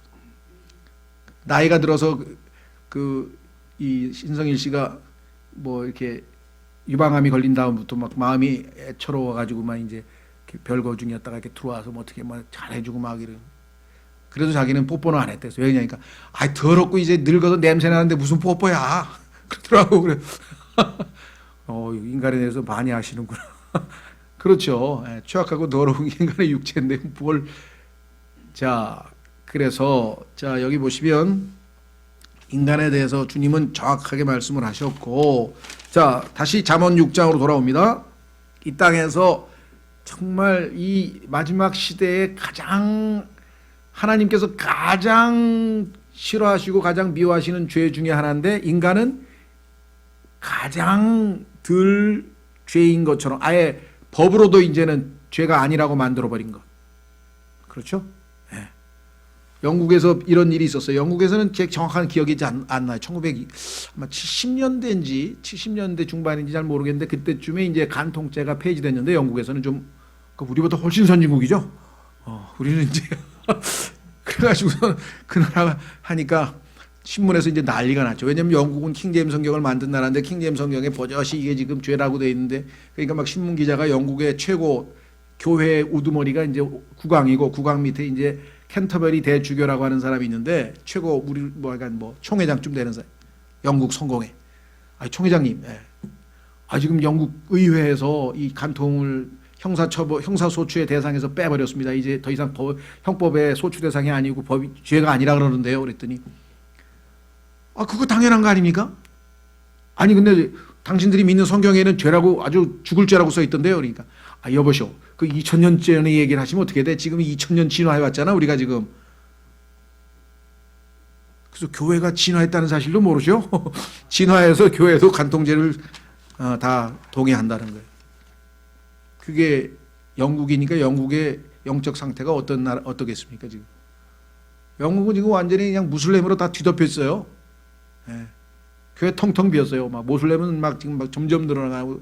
나이가 들어서 이 신성일 씨가 뭐 이렇게 유방암이 걸린 다음부터 막 마음이 애처로워가지고 막 이제 별거 중이었다가 이렇게 들어와서 뭐 어떻게 막 잘해주고 막 이런. 그래도 자기는 뽀뽀는 안 했대요. 왜냐니까 아 더럽고 이제 늙어서 냄새 나는데 무슨 뽀뽀야 그러더라고. 그래. 인간에 대해서 많이 아시는구나. 그렇죠. 취약하고 더러운 인간의 육체인데 뭘. 자, 그래서 자 여기 보시면 인간에 대해서 주님은 정확하게 말씀을 하셨고, 자 다시 잠언 6장으로 돌아옵니다. 이 땅에서 정말 이 마지막 시대에 가장 하나님께서 가장 싫어하시고 가장 미워하시는 죄 중에 하나인데, 인간은 가장 덜 죄인 것처럼 아예 법으로도 이제는 죄가 아니라고 만들어버린 것. 그렇죠? 네. 영국에서 이런 일이 있었어요. 영국에서는 제 정확한 기억이 안 나요. 1970년대인지 70년대 중반인지 잘 모르겠는데 그때쯤에 이제 간통죄가 폐지됐는데, 영국에서는 좀 우리보다 훨씬 선진국이죠. 우리는 이제 그래가지고 그 나라가 하니까 신문에서 이제 난리가 났죠. 왜냐하면 영국은 킹제임스 성경을 만든 나라인데 킹제임스 성경에 버젓이 이게 지금 죄라고 돼 있는데, 그러니까 막 신문 기자가 영국의 최고 교회 우두머리가 이제 국왕이고, 국왕 밑에 이제 캔터베리 대주교라고 하는 사람이 있는데, 최고 우리 뭐 약간 뭐 총회장쯤 되는 사람, 영국 성공회. 총회장님, 지금 영국 의회에서 이 간통을 형사소추의 대상에서 빼버렸습니다. 이제 더 이상 형법의 소추 대상이 아니고 죄가 아니라 그러는데요. 그랬더니 그거 당연한 거 아닙니까? 아니 근데 당신들이 믿는 성경에는 죄라고, 아주 죽을 죄라고 써 있던데요. 그러니까 여보시오, 그 2000년 전의 얘기를 하시면 어떻게 돼? 지금 2000년 진화해 왔잖아 우리가 지금. 그래서 교회가 진화했다는 사실도 모르죠. 진화해서 교회도 간통죄를 다 동의한다는 거예요. 그게 영국이니까 영국의 영적 상태가 어떻겠습니까 지금? 영국은 지금 완전히 그냥 무슬림으로 다 뒤덮여 있어요. 교회 텅텅 비었어요. 막 모슬렘은 막 지금 막 점점 늘어나고.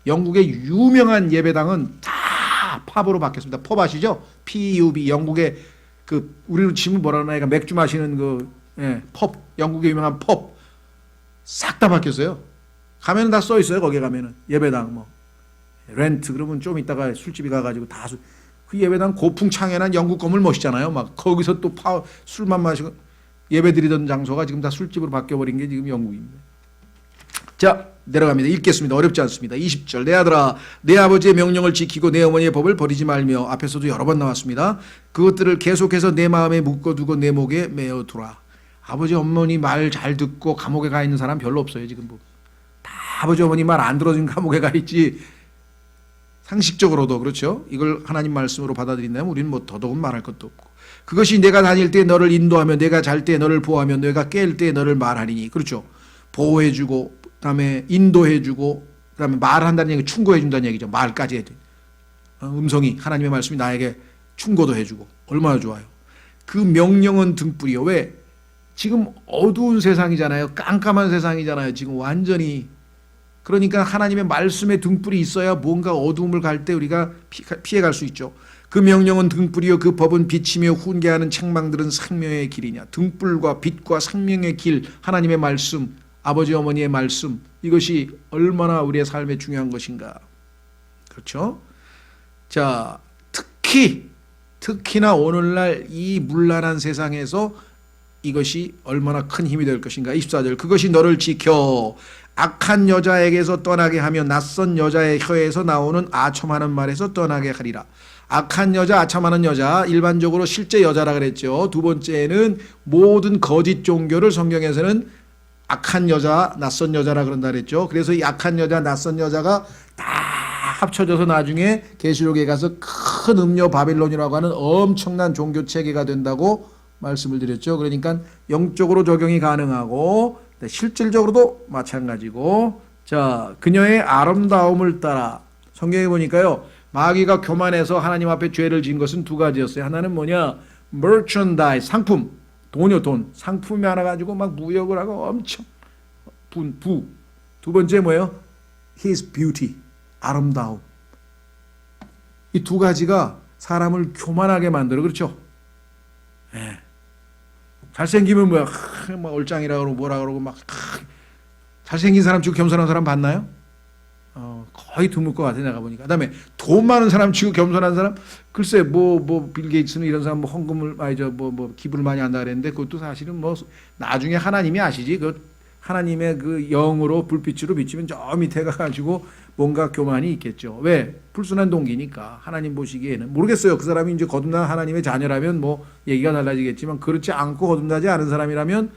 영국의 유명한 예배당은 다 팝으로 바뀌었습니다. 펍 아시죠? PUB. 영국의 그 우리로 치면 뭐라 그러나, 맥주 마시는 펍. 영국의 유명한 펍. 싹 다 바뀌었어요. 가면은 다 써 있어요. 거기에 가면은 예배당 뭐 렌트, 그러면 좀 있다가 술집에 가가지고 다 그 예배당 고풍창에난 영국 건물 멋있잖아요. 막 거기서 또 술만 마시고 예배드리던 장소가 지금 다 술집으로 바뀌어버린 게 지금 영국입니다. 자, 내려갑니다. 읽겠습니다. 어렵지 않습니다. 20절. 내 아들아, 내 아버지의 명령을 지키고 내 어머니의 법을 버리지 말며. 앞에서도 여러 번 나왔습니다. 그것들을 계속해서 내 마음에 묶어두고 내 목에 메어두라. 아버지 어머니 말 잘 듣고 감옥에 가 있는 사람 별로 없어요. 지금 다 아버지 어머니 말 안 들어준 감옥에 가 있지. 상식적으로도 그렇죠. 이걸 하나님 말씀으로 받아들인다면 우리는 뭐 더더욱 말할 것도 없고. 그것이 내가 다닐 때 너를 인도하며 내가 잘 때 너를 보호하며 내가 깰 때 너를 말하리니. 그렇죠. 보호해주고 그다음에 인도해주고 그다음에 말한다는 얘기, 충고해준다는 얘기죠. 말까지 해줘. 음성이, 하나님의 말씀이 나에게 충고도 해주고. 얼마나 좋아요. 그 명령은 등불이요. 왜? 지금 어두운 세상이잖아요. 깜깜한 세상이잖아요. 지금 완전히. 그러니까 하나님의 말씀에 등불이 있어야 뭔가 어두움을 갈 때 우리가 피해갈 수 있죠. 그 명령은 등불이요 그 법은 빛이며 훈계하는 책망들은 생명의 길이냐. 등불과 빛과 생명의 길, 하나님의 말씀, 아버지 어머니의 말씀, 이것이 얼마나 우리의 삶에 중요한 것인가. 그렇죠? 자, 특히나 오늘날 이 문란한 세상에서 이것이 얼마나 큰 힘이 될 것인가. 24절. 그것이 너를 지켜 악한 여자에게서 떠나게 하며 낯선 여자의 혀에서 나오는 아첨하는 말에서 떠나게 하리라. 악한 여자, 아첨하는 여자, 일반적으로 실제 여자라 그랬죠. 두 번째는 모든 거짓 종교를 성경에서는 악한 여자, 낯선 여자라 그런다 그랬죠. 그래서 이 악한 여자, 낯선 여자가 다 합쳐져서 나중에 계시록에 가서 큰 음녀 바빌론이라고 하는 엄청난 종교 체계가 된다고 말씀을 드렸죠. 그러니까 영적으로 적용이 가능하고 실질적으로도 마찬가지고. 자, 그녀의 아름다움을 따라 성경에 보니까요, 마귀가 교만해서 하나님 앞에 죄를 지은 것은 두 가지였어요. 하나는 뭐냐? merchandise, 상품, 돈이요, 돈. 상품이 하나 가지고 막 무역을 하고 엄청 부. 두 번째 뭐예요? His beauty, 아름다움. 이 두 가지가 사람을 교만하게 만들어. 그렇죠? 예. 잘생기면 뭐야? 막 얼짱이라 그러고 뭐라 그러고 막 잘생긴 사람 치고 겸손한 사람 봤나요? 거의 드물 것 같아 내가 보니까. 그다음에 돈 많은 사람 치고 겸손한 사람 글쎄 빌 게이츠는 이런 사람 헌금을 기부를 많이 한다 그랬는데 그것도 사실은 나중에 하나님이 아시지. 그 하나님의 그 영으로 불빛으로 비치면 저 밑에 가가지고 뭔가 교만이 있겠죠. 왜? 불순한 동기니까. 하나님 보시기에는 모르겠어요. 그 사람이 이제 거듭난 하나님의 자녀라면 얘기가 달라지겠지만 그렇지 않고 거듭나지 않은 사람이라면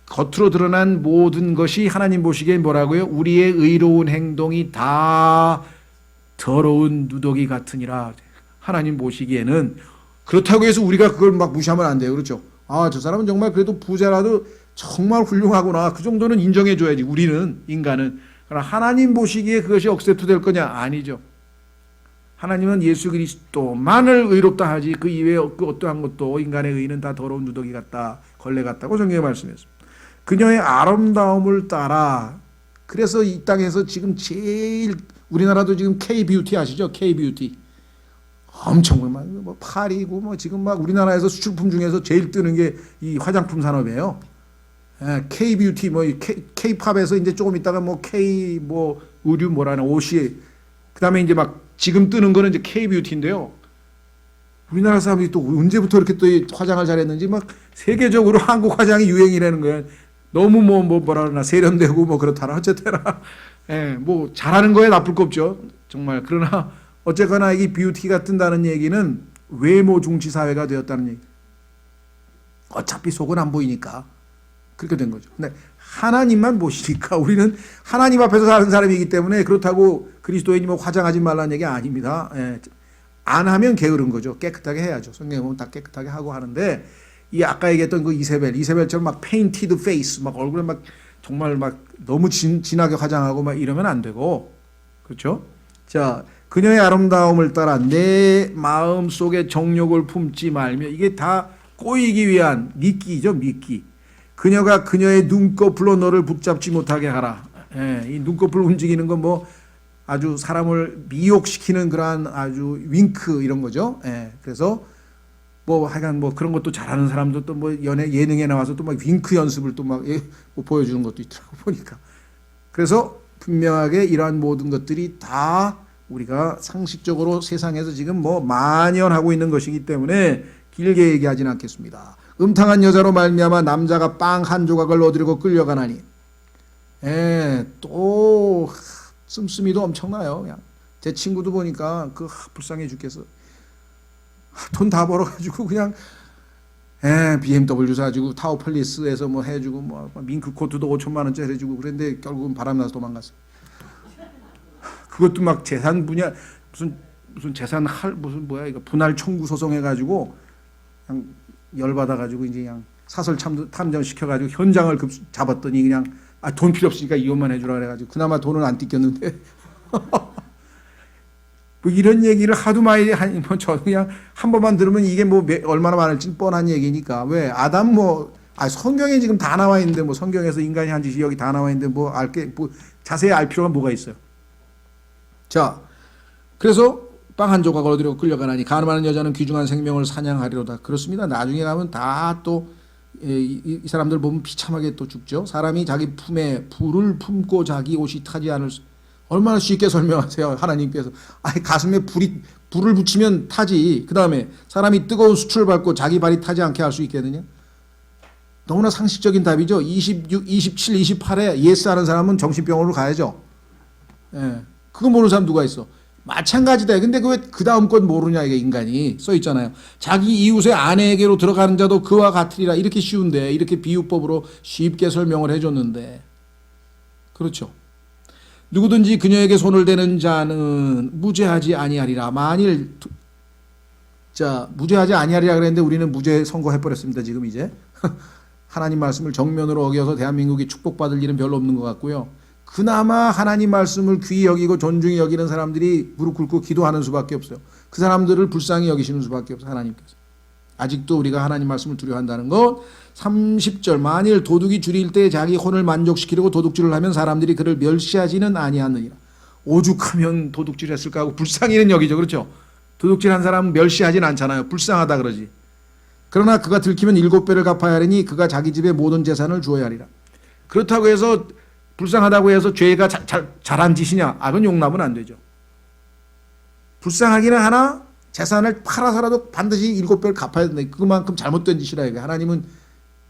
겉으로 드러난 모든 것이 하나님 보시기엔 뭐라고요? 우리의 의로운 행동이 다 더러운 누더기 같으니라. 하나님 보시기에는. 그렇다고 해서 우리가 그걸 막 무시하면 안 돼요. 그렇죠? 저 사람은 정말 그래도 부자라도 정말 훌륭하구나. 그 정도는 인정해 줘야지. 우리는, 인간은. 그러나 하나님 보시기에 그것이 억셉트 될 거냐? 아니죠. 하나님은 예수 그리스도만을 의롭다 하지 그 이외에 그 어떠한 것도 인간의 의는 다 더러운 누더기 같다, 걸레 같다고 성경에 말씀했습니다. 그녀의 아름다움을 따라. 그래서 이 땅에서 지금 제일 우리나라도 지금 K-뷰티 아시죠? K-뷰티. 엄청 파리고 지금 막 우리나라에서 수출품 중에서 제일 뜨는 게 이 화장품 산업이에요. K-뷰티 K-팝에서 이제 조금 있다가 K 의류 뭐라나 옷이 그다음에 이제 막 지금 뜨는 거는 이제 K-뷰티인데요. 우리나라 사람들이 또 언제부터 이렇게 또 화장을 잘했는지 막 세계적으로 한국 화장이 유행이라는 거예요. 너무 뭐라 그러나 세련되고 그렇다나 어쨌거나 잘하는 거에 나쁠 거 없죠. 정말. 그러나 어쨌거나 이 뷰티가 뜬다는 얘기는 외모 중시 사회가 되었다는 얘기. 어차피 속은 안 보이니까 그렇게 된 거죠. 근데 하나님만 보시니까 우리는 하나님 앞에서 사는 사람이기 때문에 그렇다고 그리스도인이 화장하지 말라는 얘기 아닙니다. 안 하면 게으른 거죠. 깨끗하게 해야죠. 성경에 보면 다 깨끗하게 하고 하는데 이 아까 얘기했던 그 이세벨처럼 막 페인티드 페이스 얼굴에 정말 너무 진하게 화장하고 이러면 안 되고. 그렇죠? 자, 그녀의 아름다움을 따라 내 마음 속에 정욕을 품지 말며. 이게 다 꼬이기 위한 미끼죠. 미끼. 그녀가 그녀의 눈꺼풀로 너를 붙잡지 못하게 하라. 이 눈꺼풀 움직이는 건 아주 사람을 미혹시키는 그러한 아주 윙크 이런 거죠. 그래서 하여간 그런 것도 잘하는 사람도 또 예능에 나와서 또 윙크 연습을 또 보여주는 것도 있더라고 보니까. 그래서 분명하게 이러한 모든 것들이 다 우리가 상식적으로 세상에서 지금 만연하고 있는 것이기 때문에 길게 얘기하지는 않겠습니다. 음탕한 여자로 말미암아 남자가 빵 한 조각을 얻으려고 끌려가나니. 또 씀씀이도 엄청나요. 그냥 제 친구도 보니까 불쌍해 죽겠어. 돈 다 벌어가지고 그냥 BMW 사주고 타워플리스에서 해주고 밍크 코트도 5천만 원짜리 해주고 그랬는데 결국은 바람나서 도망갔어. 그것도 재산 분야 무슨 재산 이거 분할 청구 소송해가지고 그냥 열받아가지고 이제 그냥 사설 탐정 시켜가지고 현장을 잡았더니 그냥 돈 필요 없으니까 이혼만 해주라 그래가지고 그나마 돈은 안 뜯겼는데 이런 얘기를 하도 많이 저는 그냥 한 번만 들으면 이게 얼마나 많을지는 뻔한 얘기니까. 왜 아담 성경에 지금 다 나와 있는데 성경에서 인간이 한 짓이 여기 다 나와 있는데 자세히 알 필요가 뭐가 있어요. 자, 그래서 빵 한 조각을 얻으려고 끌려가나니 가늠하는 여자는 귀중한 생명을 사냥하리로다. 그렇습니다. 나중에 가면 다 또 이 사람들 보면 비참하게 또 죽죠. 사람이 자기 품에 불을 품고 자기 옷이 타지 않을 수. 얼마나 쉽게 설명하세요. 하나님께서. 가슴에 불을 붙이면 타지. 그 다음에 사람이 뜨거운 수출을 받고 자기 발이 타지 않게 할 수 있겠느냐. 너무나 상식적인 답이죠. 26, 27, 28에 예스 하는 사람은 정신병원으로 가야죠. 그거 모르는 사람 누가 있어. 마찬가지다. 근데 왜 그 다음 건 모르냐, 이게 인간이. 써 있잖아요. 자기 이웃의 아내에게로 들어가는 자도 그와 같으리라. 이렇게 쉬운데, 이렇게 비유법으로 쉽게 설명을 해줬는데. 그렇죠. 누구든지 그녀에게 손을 대는 자는 무죄하지 아니하리라. 만일, 무죄하지 아니하리라 그랬는데 우리는 무죄 선고해버렸습니다, 지금 이제. 하나님 말씀을 정면으로 어겨서 대한민국이 축복받을 일은 별로 없는 것 같고요. 그나마 하나님 말씀을 귀히 여기고 존중히 여기는 사람들이 무릎 꿇고 기도하는 수밖에 없어요. 그 사람들을 불쌍히 여기시는 수밖에 없어요. 하나님께서. 아직도 우리가 하나님 말씀을 두려워한다는 것. 30절 만일 도둑이 줄일 때 자기 혼을 만족시키려고 도둑질을 하면 사람들이 그를 멸시하지는 아니하느니라. 오죽하면 도둑질했을까 하고 불쌍히는 여기죠. 그렇죠? 도둑질한 사람은 멸시하진 않잖아요. 불쌍하다 그러지. 그러나 그가 들키면 7배를 갚아야 하리니 그가 자기 집의 모든 재산을 주어야 하리라. 그렇다고 해서 불쌍하다고 해서 죄가 잘한 짓이냐? 그건 용납은 안 되죠. 불쌍하기는 하나 재산을 팔아서라도 반드시 7배를 갚아야 된다. 그만큼 잘못된 짓이라 이게. 하나님은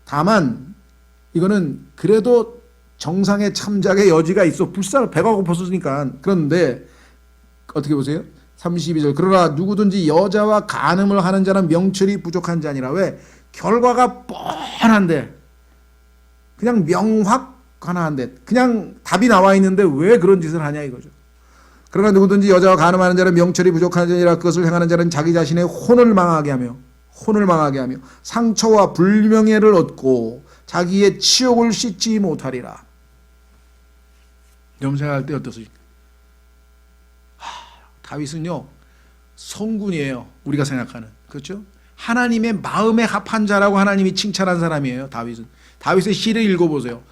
다만 이거는 그래도 정상의 참작의 여지가 있어. 배가 고팠으니까. 그런데 어떻게 보세요? 32절 그러나 누구든지 여자와 간음을 하는 자는 명철이 부족한 자니라. 왜? 결과가 뻔한데 그냥 명확한데 그냥 답이 나와 있는데 왜 그런 짓을 하냐 이거죠. 그러나 누구든지 여자와 간음하는 자는 명철이 부족한 자니라. 그것을 행하는 자는 자기 자신의 혼을 망하게 하며 상처와 불명예를 얻고 자기의 치욕을 씻지 못하리라. 염색할 때 어떻습니까? 다윗은요 성군이에요. 우리가 생각하는. 그렇죠? 하나님의 마음에 합한 자라고 하나님이 칭찬한 사람이에요. 다윗은. 다윗의 시를 읽어보세요.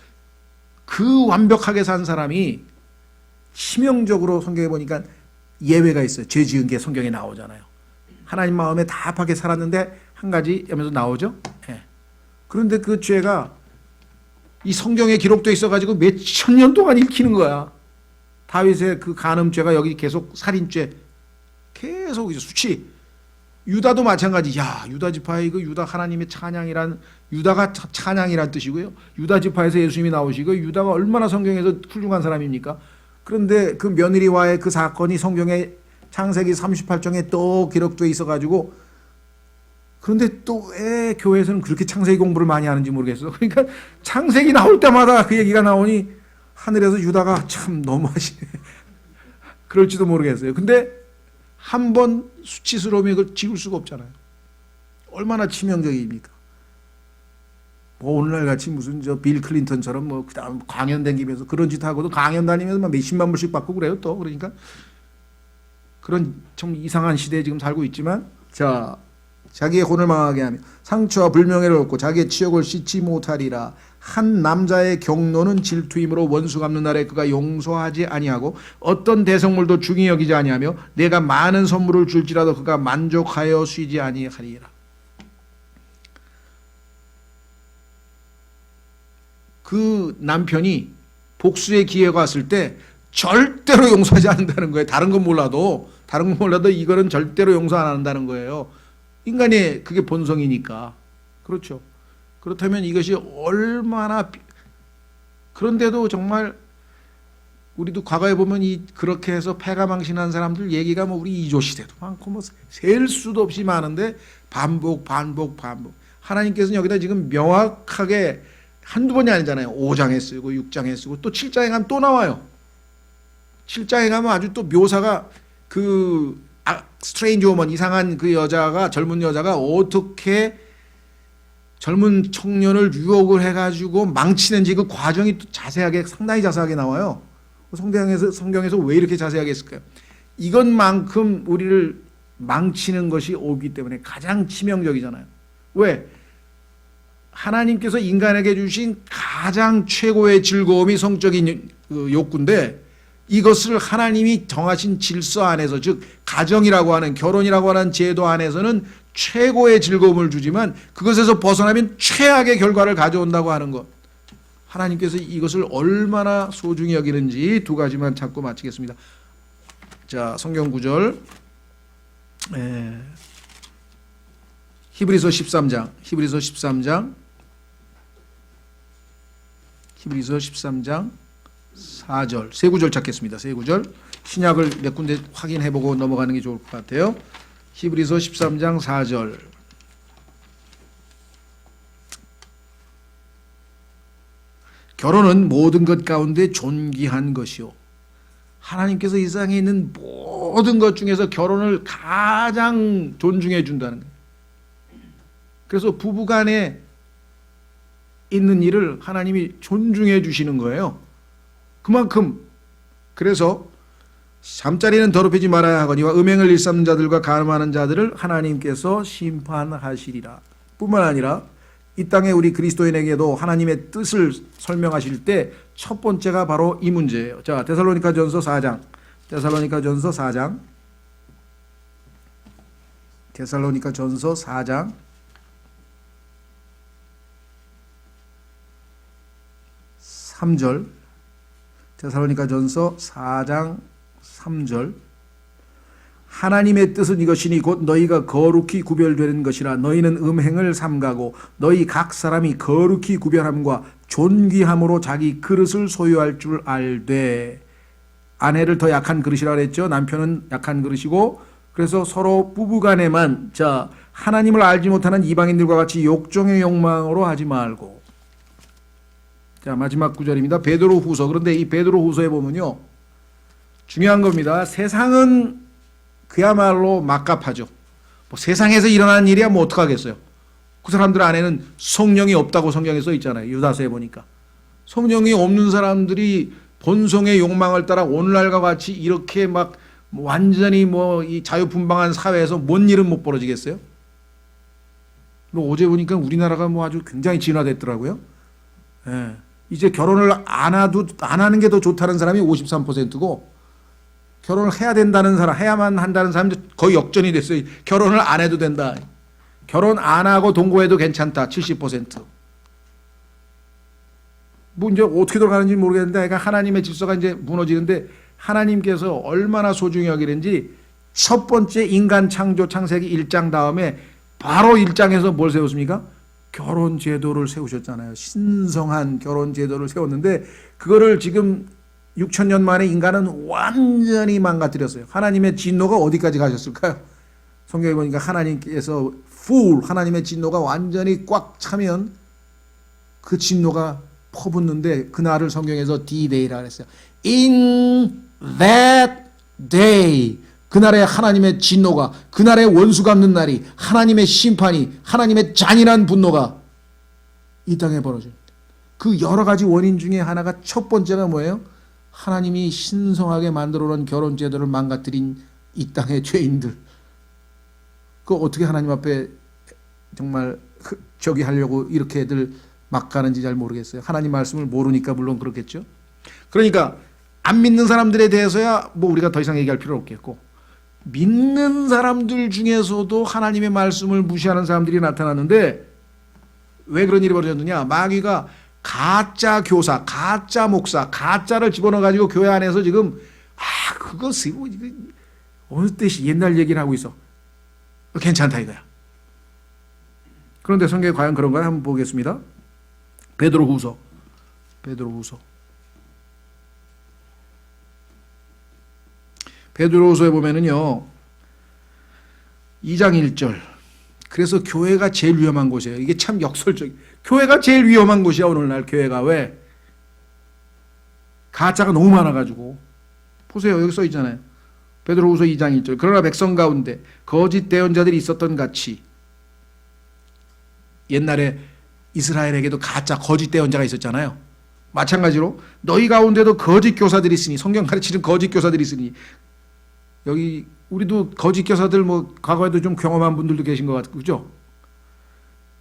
그 완벽하게 산 사람이 치명적으로 성경에 보니까 예외가 있어요. 죄 지은 게 성경에 나오잖아요. 하나님 마음에 다 합하게 살았는데 한 가지 여기서 나오죠. 네. 그런데 그 죄가 이 성경에 기록되어 있어가지고 몇천 년 동안 읽히는 거야. 다윗의 그 간음죄가 여기 계속 살인죄 계속 수치. 유다도 마찬가지. 유다 지파의 그 유다 하나님의 찬양이란 유다가 찬양이란 뜻이고요. 유다 지파에서 예수님이 나오시고 유다가 얼마나 성경에서 훌륭한 사람입니까? 그런데 그 며느리와의 그 사건이 성경에 창세기 38장에 또 기록되어 있어가지고 그런데 또 왜 교회에서는 그렇게 창세기 공부를 많이 하는지 모르겠어. 그러니까 창세기 나올 때마다 그 얘기가 나오니 하늘에서 유다가 참 너무하시네. 그럴지도 모르겠어요. 근데 한 번 수치스러움이 그걸 지울 수가 없잖아요. 얼마나 치명적입니까? 오늘날 같이 무슨 빌 클린턴처럼 그다음 강연 다니면서 그런 짓 하고도 강연 다니면서 몇십만 불씩 받고 그래요 또. 그러니까 그런 좀 이상한 시대에 지금 살고 있지만 자기의 혼을 망하게 하며 상처와 불명예를 얻고 자기의 치욕을 씻지 못하리라. 한 남자의 경노는 질투이므로 원수 갚는 날에 그가 용서하지 아니하고 어떤 대성물도 중히 여기지 아니하며 내가 많은 선물을 줄지라도 그가 만족하여 쉬지 아니하리라. 그 남편이 복수의 기회가 왔을 때 절대로 용서하지 않는다는 거예요. 다른 건 몰라도 이거는 절대로 용서 안 한다는 거예요. 인간의 그게 본성이니까. 그렇죠. 그렇다면 이것이 얼마나 그런데도 정말 우리도 과거에 보면 그렇게 해서 패가망신한 사람들 얘기가 우리 이조 시대도 많고 셀 수도 없이 많은데 반복. 하나님께서는 여기다 지금 명확하게 한두 번이 아니잖아요. 5장에 쓰고 6장에 쓰고 또 7장에 가면 또 나와요. 7장에 가면 아주 또 묘사가 스트레인지 워먼 이상한 그 여자가 젊은 여자가 어떻게 젊은 청년을 유혹을 해가지고 망치는지 그 과정이 또 상당히 자세하게 나와요. 성경에서 왜 이렇게 자세하게 했을까요? 이것만큼 우리를 망치는 것이 오기 때문에 가장 치명적이잖아요. 왜? 하나님께서 인간에게 주신 가장 최고의 즐거움이 성적인 욕구인데 이것을 하나님이 정하신 질서 안에서 즉 가정이라고 하는 결혼이라고 하는 제도 안에서는 최고의 즐거움을 주지만 그것에서 벗어나면 최악의 결과를 가져온다고 하는 것. 하나님께서 이것을 얼마나 소중히 여기는지 두 가지만 찾고 마치겠습니다. 자, 성경 구절 히브리서 13장 4절 세 구절 찾겠습니다. 세 구절 신약을 몇 군데 확인해보고 넘어가는 게 좋을 것 같아요. 히브리서 13장 4절 결혼은 모든 것 가운데 존귀한 것이요 하나님께서 이 세상에 있는 모든 것 중에서 결혼을 가장 존중해 준다는 거예요. 그래서 부부간에 있는 일을 하나님이 존중해 주시는 거예요. 그만큼 그래서 잠자리는 더럽히지 말아야 하거니와 음행을 일삼는 자들과 간음하는 자들을 하나님께서 심판하시리라. 뿐만 아니라 이 땅에 우리 그리스도인에게도 하나님의 뜻을 설명하실 때 첫 번째가 바로 이 문제예요. 자, 데살로니가전서 4장. 데살로니가전서 4장. 데살로니가전서 4장 3절. 데살로니가전서 4장 3절. 하나님의 뜻은 이것이니 곧 너희가 거룩히 구별되는 것이라. 너희는 음행을 삼가고 너희 각 사람이 거룩히 구별함과 존귀함으로 자기 그릇을 소유할 줄 알되. 아내를 더 약한 그릇이라 그랬죠. 남편은 약한 그릇이고, 그래서 서로 부부간에만 자 하나님을 알지 못하는 이방인들과 같이 욕정의 욕망으로 하지 말고. 자, 마지막 구절입니다. 베드로후서. 그런데 이 베드로후서에 보면요, 중요한 겁니다. 세상은 그야말로 막갑하죠. 뭐 세상에서 일어나는 일이야 뭐 어떡하겠어요. 그 사람들 안에는 성령이 없다고 성경에 써 있잖아요. 유다서에 보니까. 성령이 없는 사람들이 본성의 욕망을 따라 오늘날과 같이 이렇게 막 완전히 뭐 이 자유분방한 사회에서 뭔 일은 못 벌어지겠어요? 뭐 어제 보니까 우리나라가 뭐 아주 굉장히 진화됐더라고요. 예. 이제 결혼을 안 하는 게 더 좋다는 사람이 53%고, 결혼을 해야 된다는 사람, 해야만 한다는 사람이 거의 역전이 됐어요. 결혼을 안 해도 된다. 결혼 안 하고 동거해도 괜찮다. 70%. 뭐 이제 어떻게 돌아가는지 모르겠는데, 그러니까 하나님의 질서가 이제 무너지는데, 하나님께서 얼마나 소중히 여기는지 첫 번째 인간 창조 창세기 1장 다음에 바로 1장에서 뭘 세웠습니까? 결혼 제도를 세우셨잖아요. 신성한 결혼 제도를 세웠는데, 그거를 지금 6,000년 만에 인간은 완전히 망가뜨렸어요. 하나님의 진노가 어디까지 가셨을까요? 성경에 보니까 하나님께서 하나님의 진노가 완전히 꽉 차면 그 진노가 퍼붓는데, 그날을 성경에서 D-Day라고 했어요. In that day, 그날의 하나님의 진노가, 그날의 원수 갚는 날이, 하나님의 심판이, 하나님의 잔인한 분노가 이 땅에 벌어져요. 그 여러 가지 원인 중에 하나가, 첫 번째가 뭐예요? 하나님이 신성하게 만들어 놓은 결혼 제도를 망가뜨린 이 땅의 죄인들. 그거 어떻게 하나님 앞에 정말 저기 하려고 이렇게들 막 가는지 잘 모르겠어요. 하나님 말씀을 모르니까 물론 그렇겠죠. 그러니까 안 믿는 사람들에 대해서야 뭐 우리가 더 이상 얘기할 필요 없겠고, 믿는 사람들 중에서도 하나님의 말씀을 무시하는 사람들이 나타났는데, 왜 그런 일이 벌어졌느냐? 마귀가 가짜 교사, 가짜 목사, 가짜를 집어넣어 가지고 교회 안에서 지금 그거 쓰고 어느 때 옛날 얘기를 하고 있어. 괜찮다 이거야. 그런데 성경에 과연 그런가요? 한번 보겠습니다. 베드로후서. 베드로후서에 보면은요, 2장 1절. 그래서 교회가 제일 위험한 곳이에요. 이게 참 역설적. 교회가 제일 위험한 곳이야 오늘날 교회가. 왜? 가짜가 너무 많아가지고. 보세요, 여기 써 있잖아요. 베드로후서 2장 1절. 그러나 백성 가운데 거짓 대언자들이 있었던 같이, 옛날에 이스라엘에게도 가짜 거짓 대언자가 있었잖아요. 마찬가지로 너희 가운데도 거짓 교사들이 있으니, 성경 가르치는 거짓 교사들이 있으니, 여기 우리도 거짓 교사들 뭐 과거에도 좀 경험한 분들도 계신 것 같고, 그죠?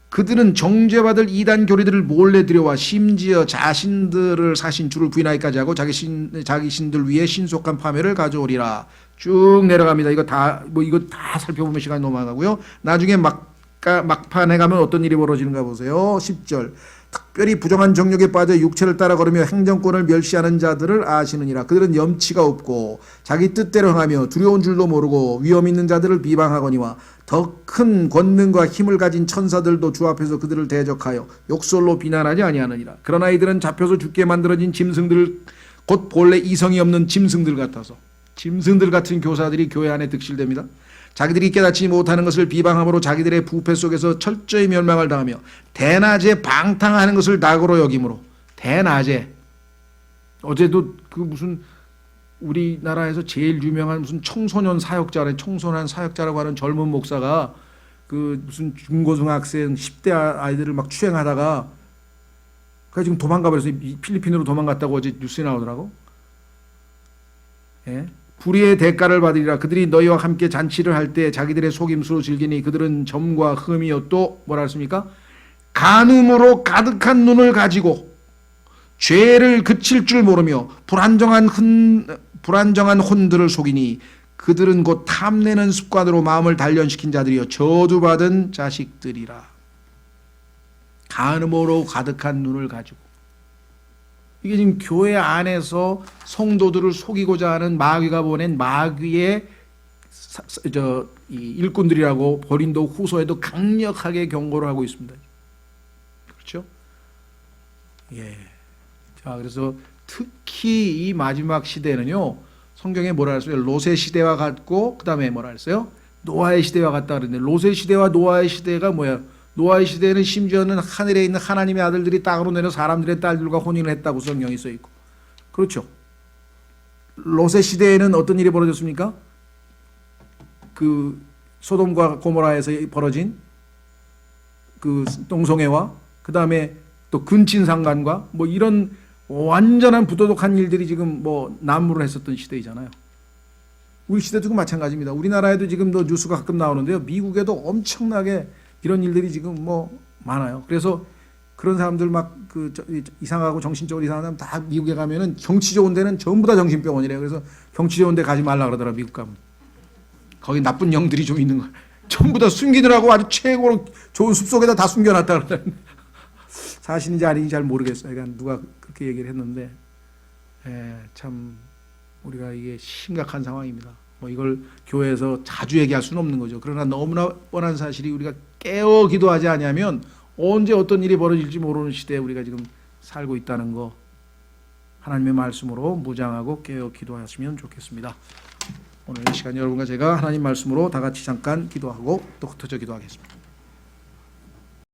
그들은 정죄받을 이단 교리들을 몰래 들여와 심지어 자신들을 사신 주를 부인하기까지 하고 자기 신들 위해 신속한 파멸을 가져오리라. 쭉 내려갑니다. 이거 다 살펴보면 시간이 너무 많아가고요. 나중에 막판에 가면 어떤 일이 벌어지는가 보세요. 10절. 특별히 부정한 정욕에 빠져 육체를 따라 걸으며 행정권을 멸시하는 자들을 아시느니라. 그들은 염치가 없고 자기 뜻대로 행하며 두려운 줄도 모르고 위험 있는 자들을 비방하거니와 더 큰 권능과 힘을 가진 천사들도 주 앞에서 그들을 대적하여 욕설로 비난하지 아니하느니라. 그러나 이들은 잡혀서 죽게 만들어진 짐승들, 곧 본래 이성이 없는 짐승들 같아서, 짐승들 같은 교사들이 교회 안에 득실됩니다. 자기들이 깨닫지 못하는 것을 비방함으로 자기들의 부패 속에서 철저히 멸망을 당하며 대낮에 방탕하는 것을 낙으로 여김으로. 대낮에. 어제도 그 무슨 우리나라에서 제일 유명한 무슨 청소년 사역자라고 하는 젊은 목사가 그 무슨 중고등학생 10대 아이들을 막 추행하다가 그래서 지금 도망가 버려서 필리핀으로 도망갔다고 어제 뉴스에 나오더라고. 예? 불의의 대가를 받으리라. 그들이 너희와 함께 잔치를 할 때 자기들의 속임수로 즐기니 그들은 점과 흠이요 또 뭐라 했습니까? 간음으로 가득한 눈을 가지고 죄를 그칠 줄 모르며 불안정한 혼들을 속이니 그들은 곧 탐내는 습관으로 마음을 단련시킨 자들이요 저주받은 자식들이라. 간음으로 가득한 눈을 가지고, 이게 지금 교회 안에서 성도들을 속이고자 하는 마귀가 보낸 마귀의 이 일꾼들이라고 고린도 후서에도 강력하게 경고를 하고 있습니다. 그렇죠? 예. 자, 그래서 특히 이 마지막 시대는요, 성경에 뭐라 했어요? 로세 시대와 같고, 그 다음에 뭐라 했어요? 노아의 시대와 같다 그랬는데, 로세 시대와 노아의 시대가 뭐야? 노아의 시대에는 심지어는 하늘에 있는 하나님의 아들들이 땅으로 내려 사람들의 딸들과 혼인을 했다고 성경이 써 있고, 그렇죠? 로세 시대에는 어떤 일이 벌어졌습니까? 그 소돔과 고모라에서 벌어진 그 동성애와 그 다음에 또 근친상간과 뭐 이런 완전한 부도덕한 일들이 지금 뭐 난무를 했었던 시대이잖아요. 우리 시대도 마찬가지입니다. 우리나라에도 지금 또 뉴스가 가끔 나오는데요. 미국에도 엄청나게 이런 일들이 지금 뭐 많아요. 그래서 그런 사람들 막 그 이상하고 정신적으로 이상한 사람 다 미국에 가면은 경치 좋은 데는 전부 다 정신병원이래요. 그래서 경치 좋은 데 가지 말라 그러더라, 미국 가면. 거기 나쁜 영들이 좀 있는 거야. 전부 다 숨기느라고 아주 최고로 좋은 숲속에다 다 숨겨놨다 그러더라. 사실인지 아닌지 잘 모르겠어요. 그러니까 누가 그렇게 얘기를 했는데, 참 우리가 이게 심각한 상황입니다. 뭐 이걸 교회에서 자주 얘기할 수는 없는 거죠. 그러나 너무나 뻔한 사실이 우리가 깨어 기도하지 않으면 언제 어떤 일이 벌어질지 모르는 시대에 우리가 지금 살고 있다는 거, 하나님의 말씀으로 무장하고 깨어 기도하시면 좋겠습니다. 오늘 이 시간 여러분과 제가 하나님 말씀으로 다 같이 잠깐 기도하고 또 흩어져 기도하겠습니다.